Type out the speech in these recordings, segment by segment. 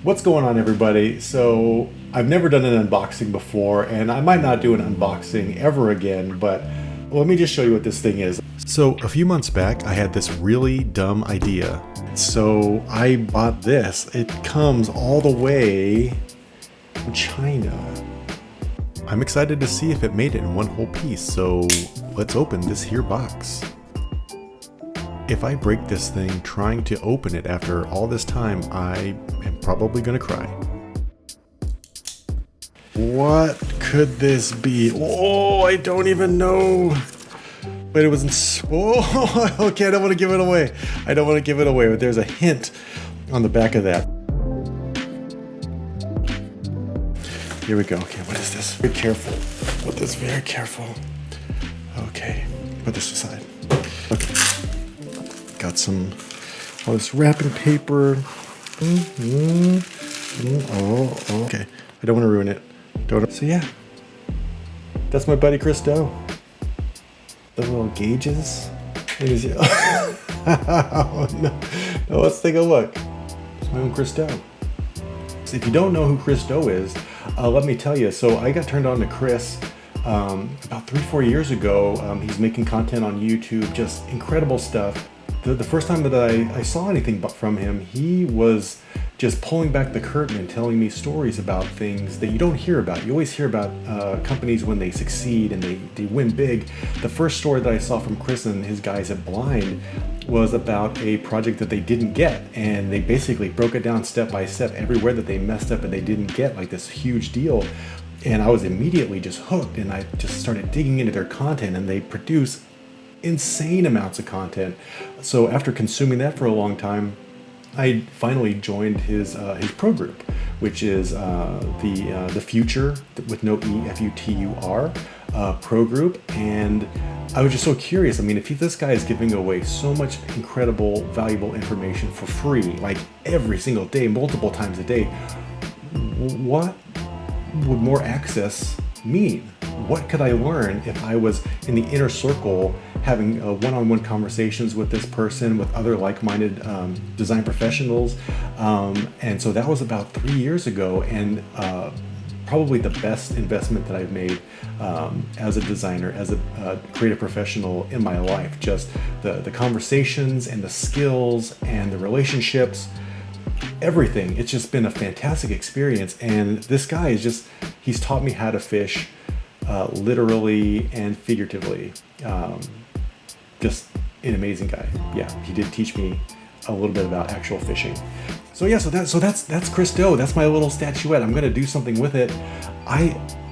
What's going on, everybody? So I've never done an unboxing before, and I might not do an unboxing ever again, but let me just show you what this thing is. So a few months back, I had this really dumb idea. So I bought this. It comes all the way from China. I'm excited to see if it made it in one whole piece, so let's open this here box. If I break this thing trying to open it after all this time, I am probably gonna cry. What could this be? Oh, I don't even know. But it was oh, okay, I don't want to give it away. I don't want to give it away, but there's a hint on the back of that. Here we go. Okay, what is this? Be careful. Put this very careful. Okay, put this aside. Okay. Got all this wrapping paper. Oh, okay. I don't want to ruin it. So yeah, that's my buddy Chris Do. The little gauges. Oh, no, let's take a look. It's my own Chris Do. So if you don't know who Chris Do is, let me tell you. So I got turned on to Chris about 3-4 years ago. He's making content on YouTube, just incredible stuff. The first time that I saw anything from him, he was just pulling back the curtain and telling me stories about things that you don't hear about. You always hear about companies when they succeed and they win big. The first story that I saw from Chris and his guys at Blind was about a project that they didn't get, and they basically broke it down step by step, everywhere that they messed up and they didn't get, like this huge deal. And I was immediately just hooked, and I just started digging into their content, and they produce insane amounts of content. So after consuming that for a long time, I finally joined his pro group, which is the Future with no E, Futur pro group. And I was just so curious. I mean, if this guy is giving away so much incredible, valuable information for free, like every single day, multiple times a day, what would more access mean? What could I learn if I was in the inner circle having one-on-one conversations with this person, with other like-minded design professionals? And so that was about 3 years ago, and probably the best investment that I've made as a designer, as a creative professional in my life. Just the conversations and the skills and the relationships, everything. It's just been a fantastic experience. And this guy he's taught me how to fish literally and figuratively. Just an amazing guy. Yeah, he did teach me a little bit about actual fishing. So yeah, so that's Chris Do. That's my little statuette. I'm gonna do something with it.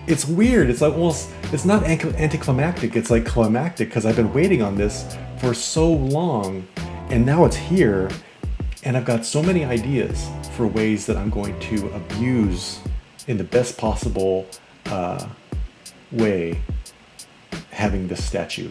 It's weird. It's like, well, it's not anticlimactic. It's like climactic, because I've been waiting on this for so long, and now it's here. And I've got so many ideas for ways that I'm going to abuse in the best possible way having this statue.